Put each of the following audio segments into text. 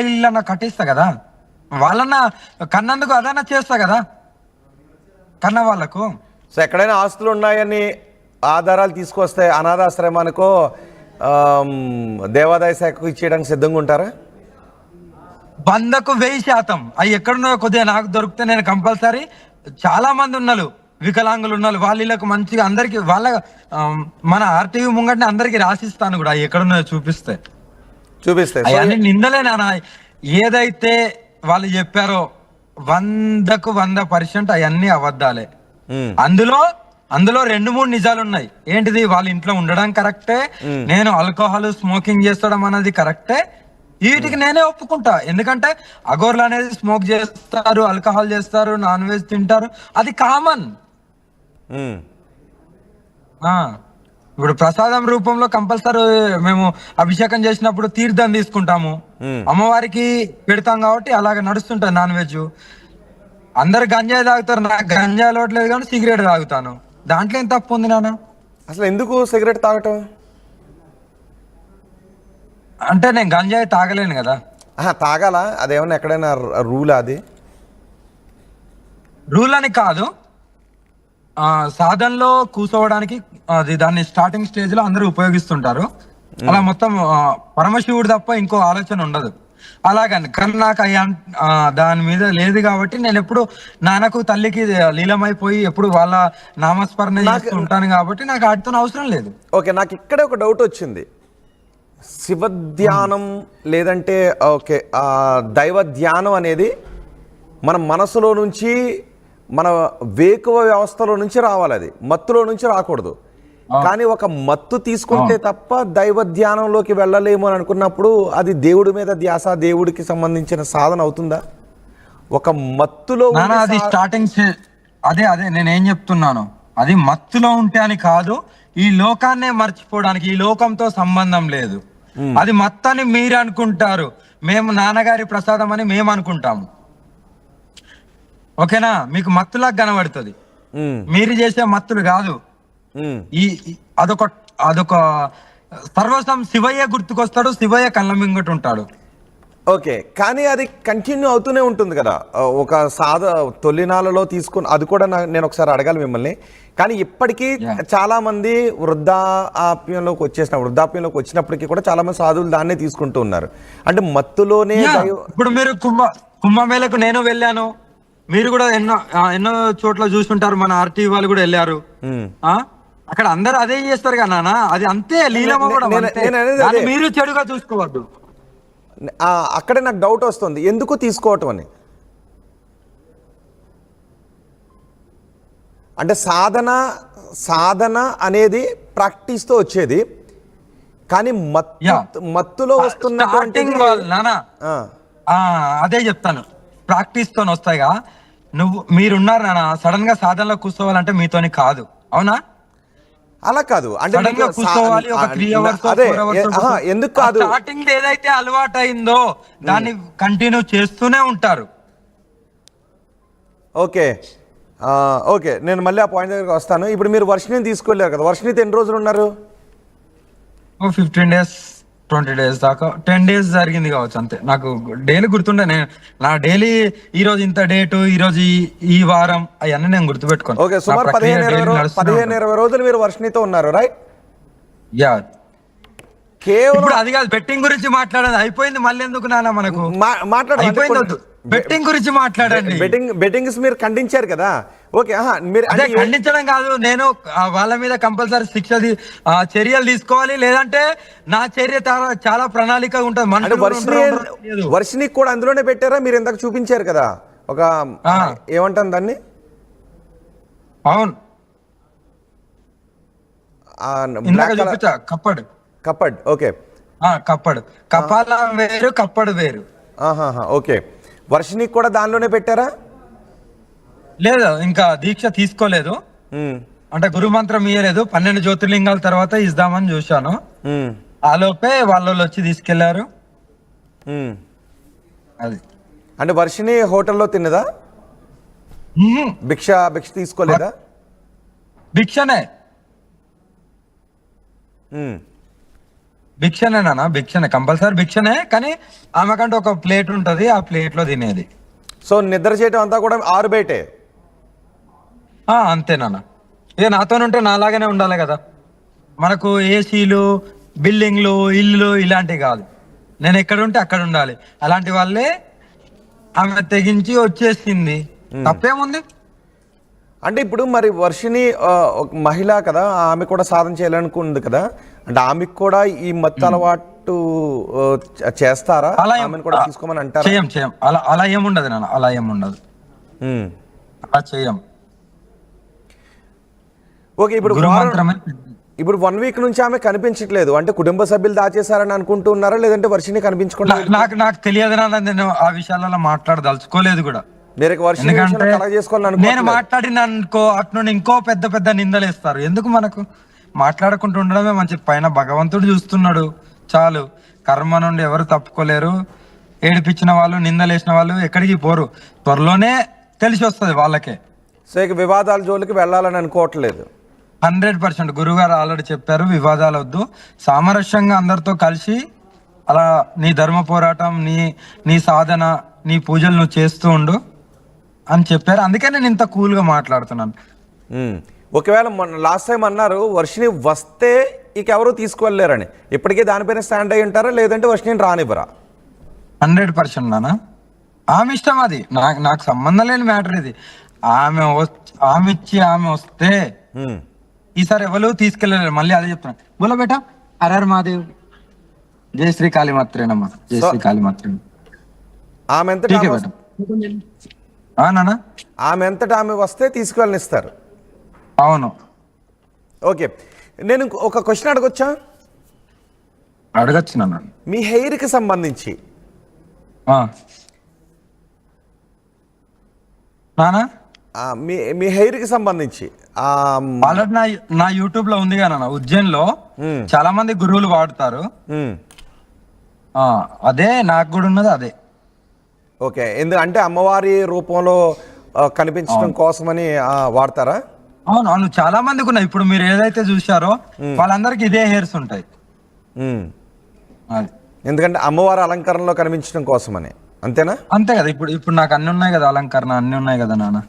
ఇల్లు అన్న కట్టిస్తా కదా, వాళ్ళన్న కన్నందుకు అదన్నా చేస్తా కదా కన్న వాళ్ళకు. సో ఎక్కడైనా ఆస్తులు ఉన్నాయని ఆధారాలు తీసుకొస్తే అనాథాశ్రమానికో దేవాదాయ శాఖకు ఇచ్చేయడానికి సిద్ధంగా ఉంటారా? 100% అవి ఎక్కడున్నాయో కొద్దిగా నాకు దొరికితే నేను కంపల్సరీ, చాలా మంది ఉన్నారు వికలాంగులు ఉన్నారు, వాళ్ళకు మంచిగా అందరికి వాళ్ళ మన ఆర్టీవీ ముంగట్ని అందరికి రాసిస్తాను కూడా, అవి ఎక్కడున్నాయో చూపిస్తే. అవన్నీ నిందలే నాన్న. ఏదైతే వాళ్ళు చెప్పారో 100% అవన్నీ అబద్ధాలే. అందులో 2-3 నిజాలు ఉన్నాయి. ఏంటిది? వాళ్ళ ఇంట్లో ఉండడం కరెక్టే, నేను ఆల్కహాల్ స్మోకింగ్ చేస్తడం అనేది కరెక్టే, వీటికి నేనే ఒప్పుకుంటా. ఎందుకంటే అగోర్లు అనేది స్మోక్ చేస్తారు, ఆల్కహాల్ చేస్తారు, నాన్ వెజ్ తింటారు, అది కామన్. ఇప్పుడు ప్రసాదం రూపంలో కంపల్సరీ మేము అభిషేకం చేసినప్పుడు తీర్థం తీసుకుంటాము, అమ్మవారికి పెడతాం కాబట్టి అలాగ నడుస్తుంటది నాన్ వెజ్. అందరు గంజాయి తాగుతారు, నాకు గంజాయి అలవట్లేదు కానీ సిగరెట్ తాగుతాను, దాంట్లో ఏం తప్పు ఉంది నాన్న? అసలు ఎందుకు సిగరెట్ తాగటం? అంటే నేను గంజాయి తాగలేను కదా. తాగాల? అదేమన్నా ఎక్కడైనా రూలా? అది రూల్ అని కాదు, సాధనలో కూర్చోవడానికి అది దాన్ని స్టార్టింగ్ స్టేజ్ లో అందరూ ఉపయోగిస్తుంటారు. అలా మొత్తం పరమశివుడు తప్ప ఇంకో ఆలోచన ఉండదు అలాగని. కానీ నాకు దాని మీద లేదు కాబట్టి నేను ఎప్పుడు నాన్నకు తల్లికి లీలమైపోయి ఎప్పుడు వాళ్ళ నామస్మరణ చేస్తూ ఉంటాను కాబట్టి నాకు వాటితో అవసరం లేదు. ఓకే, నాకు ఇక్కడే ఒక డౌట్ వచ్చింది. శివ ధ్యానం లేదంటే ఓకే దైవ ధ్యానం అనేది మన మనసులో నుంచి, మన వేకువ వ్యవస్థలో నుంచి రావాలి, అది మత్తులో నుంచి రాకూడదు. కానీ ఒక మత్తు తీసుకుంటే తప్ప దైవ ధ్యానంలోకి వెళ్ళలేము అని అనుకున్నప్పుడు అది దేవుడి మీద ధ్యాస, దేవుడికి సంబంధించిన సాధన అవుతుందా? ఒక మత్తులో అది స్టార్టింగ్ అదే నేనేం చెప్తున్నాను, అది మత్తులో ఉంటే అని కాదు, ఈ లోకాన్నే మర్చిపోవడానికి, ఈ లోకంతో సంబంధం లేదు. అది మత్తని మీరు అనుకుంటారు, మేము నాన్నగారి ప్రసాదం అని మేము అనుకుంటాము. ఓకేనా? మీకు మత్తులాగా కనబడుతుంది, మీరు చేసే మత్తులు కాదు. అదొక సర్వస్వం శివయ్య గుర్తుకొస్తాడు, శివయ్య కళ్ళ మింగట ఉంటాడు. ఓకే, కానీ అది కంటిన్యూ అవుతూనే ఉంటుంది కదా. ఒక తొలినాళ్ళలో తీసుకుని అది కూడా నేను ఒకసారి అడగాలి మిమ్మల్ని. కానీ ఇప్పటికీ చాలా మంది వృద్ధాప్యంలోకి వృద్ధాప్యంలోకి వచ్చినప్పటికీ కూడా చాలా మంది సాధువులు దాన్నే తీసుకుంటూ ఉన్నారు. అంటే మత్తులోనే. ఇప్పుడు మీరు కుంభమేళకు నేను వెళ్ళాను, మీరు కూడా ఎన్నో చోట్ల చూసుంటారు, మన ఆర్టీవీ వాళ్ళు కూడా వెళ్ళారు. అక్కడ అందరు అదే చేస్తారు కదా నాన్న, అది అంతే లీలమ కూడా. మీరు చెడుగా చూసుకోవద్దు. అక్కడే నాకు డౌట్ వస్తుంది, ఎందుకు తీసుకోవటం అని. అంటే సాధన అనేది ప్రాక్టీస్తో వచ్చేది, కానీ మత్తులో వస్తున్నటువంటి అదే చెప్తాను, ప్రాక్టీస్ తో వస్తాయిగా. మీరున్నారు నాన్న, సడన్ గా సాధనలో కూర్చోవాలంటే మీతోని కాదు, అవునా? అలా కాదు అంటే కూర్చోవాలి ఒక 3 hours, 4 hours. ఎందుకు కాదు? స్టార్టింగ్ ఏదైతే అలవాటు అయిందో దాన్ని కంటిన్యూ చేస్తూనే ఉంటారు. ఓకే ఓకే, నేను మళ్ళీ ఆ పాయింట్ దగ్గరికి వస్తాను. ఇప్పుడు మీరు వర్షిని తీసుకెళ్ళారు కదా, వర్షినితో ఎన్ని రోజులు ఉన్నారు? 15 days 20 days దాకా, 10 days జరిగింది కావచ్చు అంతే. నాకు డైలీ గుర్తుండే, నా డైలీ ఈ రోజు ఇంత డేటు, ఈ రోజు ఈ వారం, అవన్నీ నేను గుర్తుపెట్టుకోను. ఓకే, సుమారు 15-20 రోజులు మీరు వర్షినితో ఉన్నారు, రైట్? యా. కేవలం అది కాదు, బెట్టింగ్ గురించి మాట్లాడేది అయిపోయింది, మళ్ళీ ఎందుకు నాన్న మనకు మాట్లాడాలి. బెట్టింగ్ గురించి మాట్లాడండి. బెట్టింగ్స్ మీరు ఖండించారు కదా. ఓకే, మీరు అదే ఖండించడం కాదు, నేను వాళ్ళ మీద కంపల్సరీ చర్యలు తీసుకోవాలి, లేదంటే నా చర్య చాలా ప్రణాళిక ఉంటుంది. వర్షిని కూడా అందులోనే పెట్టారా? మీరు ఇందాక చూపించారు కదా, ఒక ఏమంటాను దాన్ని, అవును కప్పడ్. ఓకే, కప్పడు, కపాల వేరు, కప్పడు వేరు. ఓకే, వర్షిని కూడా దానిలోనే పెట్టారా? లేదు, ఇంకా దీక్ష తీసుకోలేదు, అంటే గురు మంత్రం ఇయ్యలేదు. 12 జ్యోతిర్లింగాల తర్వాత ఇద్దామని చూశాను, ఆలోపే వాళ్ళు వచ్చి తీసుకెళ్లారు. అది అంటే వర్షిని హోటల్లో తిన్నదా? భిక్ష తీసుకోలేదా? భిక్షనే. భిక్షనేనా? భిక్షనే, కంపల్సరీ భిక్షనే. కానీ ఆమెకంటే ఒక ప్లేట్ ఉంటది, ఆ ప్లేట్ లో తినేది. సో నిద్ర చేయటం అంతా కూడా ఆరు బయటే. అంతేనా? ఇక నాతో ఉంటే నాలాగానే ఉండాలి కదా. మనకు ఏసీలు, బిల్డింగ్లు, ఇల్లు ఇలాంటివి కాదు. నేను ఎక్కడ ఉంటే అక్కడ ఉండాలి. అలాంటి వాళ్ళే ఆమె తెగించి వచ్చేసింది. తప్పేముంది? అంటే ఇప్పుడు మరి వర్షిని ఒక మహిళ కదా, ఆమె కూడా సాధన చేయాలనుకుంది కదా, అంటే ఆమెకు కూడా ఈ మత్తు అలవాటు చేస్తారా? అలా ఆమెను కూడా తీసుకోమని అంటారా? చేయం. అలా ఏముండదు నాన్న, అలా ఏముండదు. అలా చేయం. ఓకే, ఇప్పుడు 1 వీక్ నుంచి ఆమె కనిపించట్లేదు. అంటే కుటుంబ సభ్యులు దాచేశారని అనుకుంటున్నారా, లేదంటే వర్షిని కనిపించకుండా? నాకు తెలియదు నాన్న, నేను ఆ విషయాలలో మాట్లాడదలుచుకోలేదు కూడా. ఎందుకంటే నేను మాట్లాడిన అనుకో అట్నుండి ఇంకో పెద్ద పెద్ద నిందలు వేస్తారు. ఎందుకు? మనకు మాట్లాడకుండా ఉండడమే మంచి. పైన భగవంతుడు చూస్తున్నాడు చాలు. కర్మ నుండి ఎవరు తప్పుకోలేరు. ఏడిపించిన వాళ్ళు, నిందలేసిన వాళ్ళు ఎక్కడికి పోరు. త్వరలోనే తెలిసి వస్తుంది వాళ్ళకే. సో ఇక వివాదాల జోలికి వెళ్ళాలని అనుకోవట్లేదు. 100% గురుగారు ఆల్రెడీ చెప్పారు, వివాదాలు వద్దు, సామరస్యంగా అందరితో కలిసి అలా నీ ధర్మ పోరాటం, నీ సాధన, నీ పూజలు నువ్వు చేస్తూ ఉండు అని చెప్పారు. అందుకే నేను ఇంత కూల్గా మాట్లాడుతున్నాను. ఒకవేళ లాస్ట్ టైం అన్నారు వర్షిని వస్తే ఇక ఎవరు తీసుకువెళ్ళారని, ఇప్పటికే దానిపైన స్టాండ్ అయి ఉంటారా, లేదంటే వర్షిని రానివ్వరా? 100% నానా, ఆమె ఇష్టం. అది నాకు సంబంధం లేని మ్యాటర్ ఇది. ఆమె వస్తే ఈసారి ఎవరు తీసుకెళ్ళలేరు. మళ్ళీ అదే చెప్తున్నా. బోలో బేటా, హరహర మహాదేవ్, జై శ్రీ కాళీమాత్రేనమ్మా, జై శ్రీ కాళీమాత్రే. ఆమె ఎంతటా ఆమె వస్తే తీసుకువెళ్ళనిస్తారు. అవును. ఓకే, నేను ఒక క్వశ్చన్ అడగొచ్చా? అడగచ్చు నాన్న. మీ హెయిర్కి సంబంధించి నానా, మీ హెయిర్కి సంబంధించి ఆల్రెడీ నా యూట్యూబ్ లో ఉంది కదా, ఉజ్జయిన్ లో చాలా మంది గురువులు వాడతారు. అదే నాకు కూడా ఉన్నది అదే. ఓకే, ఎందుకంటే అమ్మవారి రూపంలో కనిపించడం కోసమని వాడతారా? అవును, చాలా మందికి ఉన్నాయి. ఇప్పుడు మీరు ఏదైతే చూసారో వాళ్ళందరికి ఇదే హెయిర్స్ ఉంటాయి. ఎందుకంటే అమ్మవారి అలంకరణలో కనిపించడం కోసమని, అంతేనా? అంతే కదా. ఇప్పుడు నాకు అన్ని ఉన్నాయి కదా, అలంకరణ అన్ని ఉన్నాయి కదా నాన్న.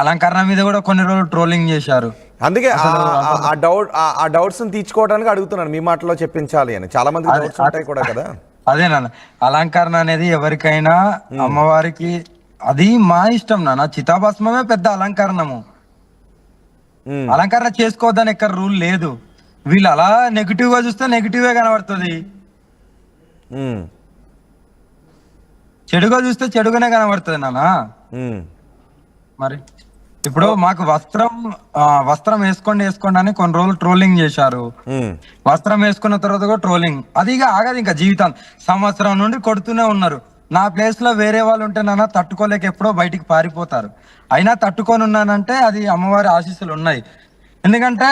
అలంకరణ మీద కూడా కొన్ని రోజులు ట్రోలింగ్ చేశారు. అందుకే ఆ డౌట్స్ తీర్చుకోవడానికి అడుగుతున్నాను, మీ మాటలో చెప్పించాలి అని. చాలా మంది డౌట్స్ ఉంటాయి కూడా కదా. అదే నాన్న, అలంకరణ అనేది ఎవరికైనా అమ్మవారికి అది మా ఇష్టం నాన్న. చితాభస్మమే పెద్ద అలంకరణము. అలంకరణ చేసుకోవద్దని ఎక్కడ రూల్ లేదు. వీళ్ళు అలా నెగిటివ్ గా చూస్తే నెగిటివే కనబడుతుంది, చెడుగా చూస్తే చెడుగానే కనబడుతుంది నాన్న. మరి ఇప్పుడు మాకు వస్త్రం వేసుకోండి అని కొన్ని రోజులు ట్రోలింగ్ చేశారు. వస్త్రం వేసుకున్న తర్వాత కూడా ట్రోలింగ్. అది ఇక ఆగదు, ఇంకా జీవితం సంవత్సరం నుండి కొడుతూనే ఉన్నారు. నా ప్లేస్ లో వేరే వాళ్ళు ఉంటే నాన్న తట్టుకోలేక ఎప్పుడో బయటికి పారిపోతారు. అయినా తట్టుకొని ఉన్నానంటే అది అమ్మవారి ఆశీస్సులు ఉన్నాయి. ఎందుకంటే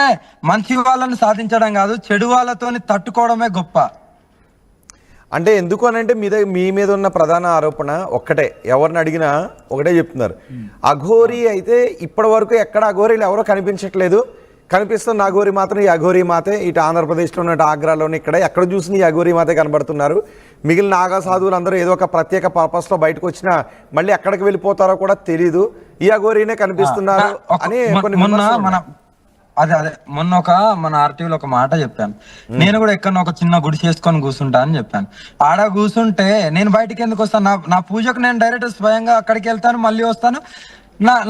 మంచి వాళ్ళని సాధించడం కాదు, చెడు వాళ్ళతోని తట్టుకోవడమే గొప్ప. అంటే ఎందుకు అని అంటే మీ మీద ఉన్న ప్రధాన ఆరోపణ ఒక్కటే, ఎవరిని అడిగినా ఒకటే చెప్తున్నారు, అఘోరి అయితే ఇప్పటి వరకు ఎక్కడ అఘోరీలు ఎవరో కనిపించట్లేదు, కనిపిస్తున్న అఘోరి మాత్రం ఈ అఘోరి మాతే. ఇటు ఆంధ్రప్రదేశ్లో ఉన్న ఆగ్రాలోని ఎక్కడ చూసిన ఈ అఘోరి మాతే కనబడుతున్నారు. మిగిలిన నాగా సాధువులు అందరూ ఏదో ఒక ప్రత్యేక పర్పస్లో బయటకు వచ్చినా మళ్ళీ ఎక్కడికి వెళ్ళిపోతారో కూడా తెలీదు, ఈ అఘోరీనే కనిపిస్తున్నారు అని అదే మొన్న మన ఆర్టీవీలో ఒక మాట చెప్పాను. నేను కూడా ఎక్కడ ఒక చిన్న గుడి చేసుకొని కూర్చుంటా అని చెప్పాను. ఆడ కూర్చుంటే నేను బయటికి ఎందుకు వస్తాను? నా పూజకు నేను డైరెక్ట్ స్వయంగా అక్కడికి వెళ్తాను, మళ్ళీ వస్తాను.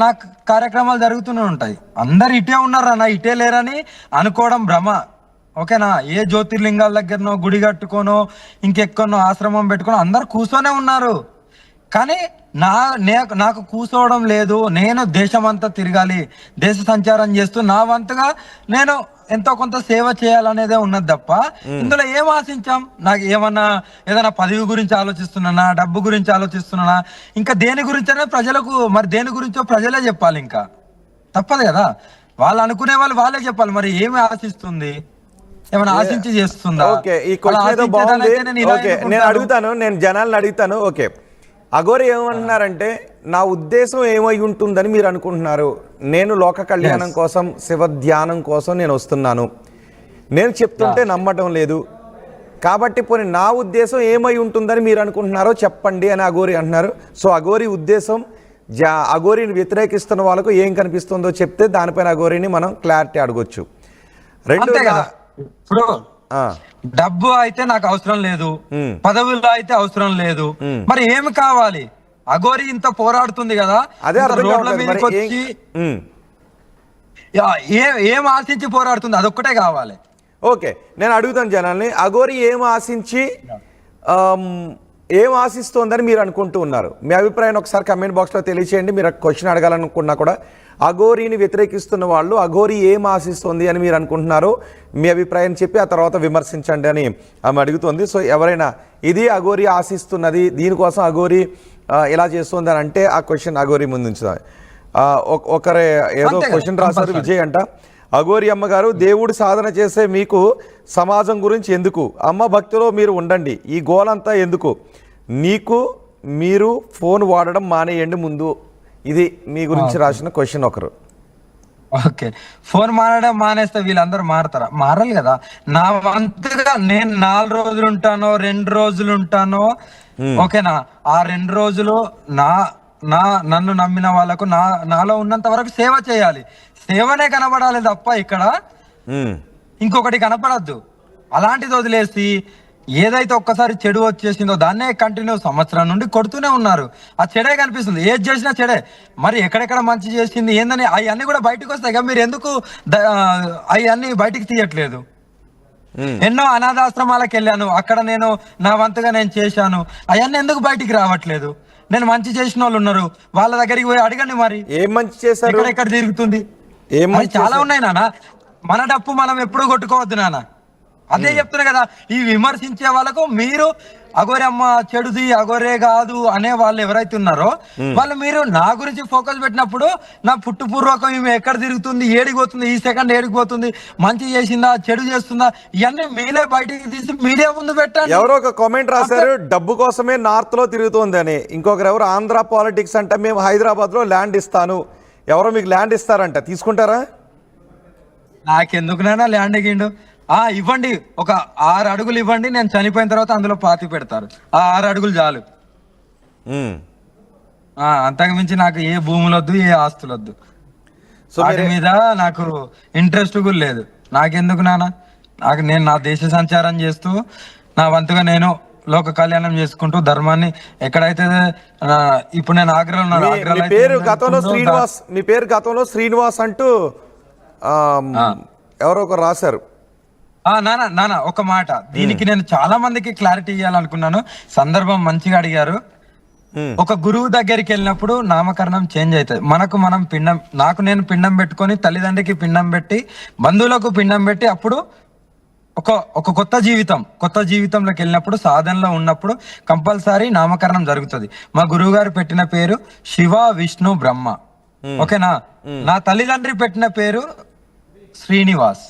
నా కార్యక్రమాలు జరుగుతూనే ఉంటాయి. అందరు ఇటే ఉన్నారా, ఇటే లేరని అనుకోవడం భ్రమ. ఓకేనా? ఏ జ్యోతిర్లింగాల దగ్గరనో గుడి కట్టుకోనో ఇంకెక్కనో ఆశ్రమం పెట్టుకోనో అందరు కూర్చొనే ఉన్నారు. కానీ నాకు కూర్చోవడం లేదు. నేను దేశమంతా తిరగాలి, దేశ సంచారం చేస్తూ నా వంతుగా నేను ఎంతో కొంత సేవ చేయాలనేదే ఉన్నది తప్ప ఇందులో ఏం ఆశించాం? నాకు ఏదైనా పదవి గురించి ఆలోచిస్తున్నానా, డబ్బు గురించి ఆలోచిస్తున్నానా, ఇంకా దేని గురించి అనేది ప్రజలకు, మరి దేని గురించో ప్రజలే చెప్పాలి. ఇంకా తప్పదు కదా, వాళ్ళు అనుకునే వాళ్ళే చెప్పాలి. మరి ఏమి ఆశిస్తుంది, ఏమైనా ఆశించి చేస్తుందా? నేను జనాలను అడుగుతాను. ఓకే, అఘోరి ఏమంటున్నారంటే, నా ఉద్దేశం ఏమై ఉంటుందని మీరు అనుకుంటున్నారు? నేను లోక కళ్యాణం కోసం, శివ ధ్యానం కోసం నేను వస్తున్నాను. నేను చెప్తుంటే నమ్మటం లేదు, కాబట్టి పోనీ నా ఉద్దేశం ఏమై ఉంటుందని మీరు అనుకుంటున్నారో చెప్పండి అని అఘోరి అంటున్నారు. సో అఘోరి ఉద్దేశం అఘోరిని వ్యతిరేకిస్తున్న వాళ్ళకు ఏం కనిపిస్తుందో చెప్తే దానిపైన అఘోరిని మనం క్లారిటీ అడగొచ్చు. ఇప్పుడు డబ్బు అయితే నాకు అవసరం లేదు, పదవుల్లో అయితే అవసరం లేదు, మరి ఏమి కావాలి? అఘోరి ఇంత పోరాడుతుంది కదా, అదే రోడ్ల మీదకి వచ్చి ఏం ఆశించి పోరాడుతుంది, అదొక్కటే కావాలి. ఓకే, నేను అడుగుతాను జనాల్ని, అఘోరి ఏం ఆశిస్తోందని మీరు అనుకుంటూ ఉన్నారు? మీ అభిప్రాయం ఒకసారి కమెంట్ బాక్స్లో తెలియచేయండి. మీరు క్వశ్చన్ అడగాలనుకున్నా కూడా అఘోరిని వ్యతిరేకిస్తున్న వాళ్ళు అఘోరి ఏం ఆశిస్తోంది అని మీరు అనుకుంటున్నారో మీ అభిప్రాయం చెప్పి ఆ తర్వాత విమర్శించండి అని ఆమె అడుగుతుంది. సో ఎవరైనా ఇది అఘోరి ఆశిస్తున్నది, దీనికోసం అఘోరి ఇలా చేస్తుంది అని అంటే ఆ క్వశ్చన్ అఘోరి ముందు ఉంచుదాం. ఒకరే ఏదో క్వశ్చన్ రాశారు, విజయ్ అంట. అఘోరి అమ్మగారు, దేవుడు సాధన చేసే మీకు సమాజం గురించి ఎందుకు? అమ్మ భక్తిలో మీరు ఉండండి, ఈ గోలంతా ఎందుకు? మీరు ఫోన్ వాడడం మానేయండి ముందు. ఇది మీ గురించి రాసిన క్వశ్చన్ ఒకరు. ఓకే, ఫోన్ మారడం మానేస్తే వీళ్ళందరూ మారతారా? మారాలి కదా. నా వంతుగా నేను 4 రోజులు ఉంటానో 2 రోజులు ఉంటానో, ఓకేనా, ఆ 2 రోజులు నన్ను నమ్మిన వాళ్ళకు నాలో ఉన్నంత వరకు సేవ చేయాలి. సేవనే కనబడాలి తప్ప ఇక్కడ ఇంకొకటి కనపడద్దు. అలాంటిది వదిలేసి ఏదైతే ఒక్కసారి చెడు వచ్చేసిందో దాన్నే కంటిన్యూ సంవత్సరం నుండి కొడుతూనే ఉన్నారు. ఆ చెడే కనిపిస్తుంది, ఏది చేసినా చెడే. మరి ఎక్కడెక్కడ మంచి చేసింది ఏందని అవన్నీ కూడా బయటకు వస్తాయి కదా, మీరు ఎందుకు అవన్నీ బయటికి తీయట్లేదు? ఎన్నో అనాథాశ్రమాలకు వెళ్ళాను, అక్కడ నేను నా వంతుగా నేను చేశాను, అవన్నీ ఎందుకు బయటికి రావట్లేదు? నేను మంచి చేసిన వాళ్ళు ఉన్నారు, వాళ్ళ దగ్గరికి పోయి అడగండి. మరి ఏం మంచి చేశారు? ఎక్కడ తిరుగుతుంది? చాలా ఉన్నాయి నాన్న. మన డప్పు మనం ఎప్పుడు కొట్టుకోవద్దు నాన్న. అదే చెప్తున్నా కదా, ఈ విమర్శించే వాళ్ళకు మీరు అఘోరి అమ్మ చెడుది, అఘోరే కాదు అనే వాళ్ళు ఎవరైతే ఉన్నారో వాళ్ళు మీరు నా గురించి ఫోకస్ పెట్టినప్పుడు నా పుట్టుపూర్వకం ఈమె ఎక్కడ తిరుగుతుంది, ఏడికి పోతుంది, ఈ సెకండ్ ఏడికి పోతుంది, మంచి చేసిందా చెడు చేస్తుందా, ఇవన్నీ మీరే బయటికి తీసి మీడియా ముందు పెట్టండి. ఎవరో ఒక కామెంట్ రాశారు, డబ్బు కోసమే నార్త్ లో తిరుగుతుంది అని. ఇంకొకరు ఎవరు ఆంధ్ర పాలిటిక్స్ అంటే మేము హైదరాబాద్ లో ల్యాండ్ ఇస్తాను, ఎవరో మీకు ల్యాండ్ ఇస్తారంట, తీసుకుంటారా? నాకెందుకునైనా ల్యాండ్ గిండు ఇవ్వండి, ఒక 6 అడుగులు ఇవ్వండి, నేను చనిపోయిన తర్వాత అందులో పాతి పెడతారు. ఆ 6 అడుగులు చాలు. అంతకు మించి నాకు ఏ భూములు వద్దు, ఏ ఆస్తులు వద్దు. వాటి మీద నాకు ఇంట్రెస్ట్ కూడా లేదు. నాకెందుకు నేను నా దేశ సంచారం చేస్తూ నా వంతుగా నేను లోక కళ్యాణం చేసుకుంటూ ధర్మాన్ని ఎక్కడైతే ఇప్పుడు నేను ఆగ్రహంలో మీ పేరు గతంలో శ్రీనివాస్ అంటూ ఎవరో ఒకరు రాశారు. నానా ఒక మాట, దీనికి నేను చాలా మందికి క్లారిటీ ఇవ్వాలనుకున్నాను. సందర్భం మంచిగా అడిగారు. ఒక గురువు దగ్గరికి వెళ్ళినప్పుడు నామకరణం చేంజ్ అవుతుంది. మనం పిండం, నేను పిండం పెట్టుకొని తల్లిదండ్రికి పిండం పెట్టి బంధువులకు పిండం పెట్టి అప్పుడు ఒక కొత్త జీవితంలోకి వెళ్ళినప్పుడు సాధనలో ఉన్నప్పుడు కంపల్సరీ నామకరణం జరుగుతుంది. మా గురువు గారు పెట్టిన పేరు శివ విష్ణు బ్రహ్మ, ఓకేనా. నా తల్లిదండ్రి పెట్టిన పేరు శ్రీనివాస్.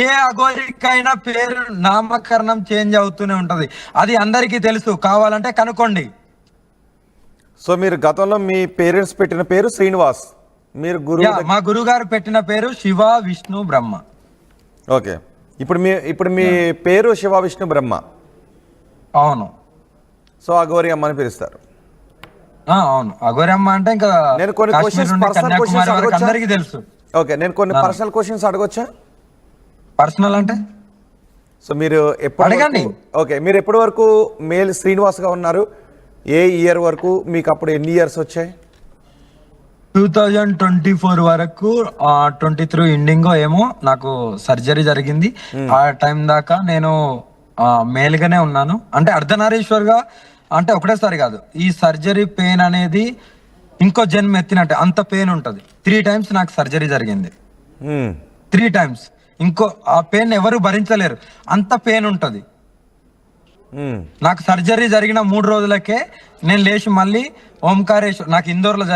ఏ అఘోరికైనా పేరు నామకరణం చేంజ్ అవుతూనే ఉంటది, అది అందరికీ తెలుసు, కావాలంటే కనుక్కోండి. సో మీరు గతంలో మీ పేరెంట్స్ పెట్టిన పేరు శ్రీనివాస్, మా గురువు గారు పెట్టిన పేరు శివ విష్ణు బ్రహ్మ. ఓకే, ఇప్పుడు మీ పేరు శివ విష్ణు బ్రహ్మ. అవును. సో అఘోరి అమ్మ అని పిలుస్తారు. అవును, అఘోరి అమ్మ అంటే ఇంకా నేను కొన్ని అందరికీ తెలుసు. ఓకే, నేను కొన్ని పర్సనల్ క్వశ్చన్స్ అడగొచ్చా? పర్సనల్ అంటే సో మీరు అడగండి. ఓకే, మీరు ఎప్పటి వరకు మేల్ శ్రీనివాస్ గా ఉన్నారు? ఏ ఇయర్ వరకు? మీకు అప్పుడు ఎన్ని ఇయర్స్ వచ్చాయి? 2024 వరకు 23 ఎండింగ్ ఏమో నాకు సర్జరీ జరిగింది. ఆ టైం దాకా నేను మేల్గానే ఉన్నాను. అంటే అర్ధనారీశ్వర్గా, అంటే ఒకటేసారి కాదు, ఈ సర్జరీ పెయిన్ అనేది ఇంకో జన్మ ఎత్తినట్టే అంత పెయిన్ ఉంటుంది. 3 times నాకు సర్జరీ జరిగింది. 3 times. ఇంకో ఆ పెయిన్ ఎవరు భరించలేరు, అంత పెయిన్ ఉంటది. నాకు సర్జరీ జరిగిన 3 రోజులకే నేను లేచి మళ్ళీ ఓంకారేశ్వర్, నాకు ఇందోర్లో జరిగింది.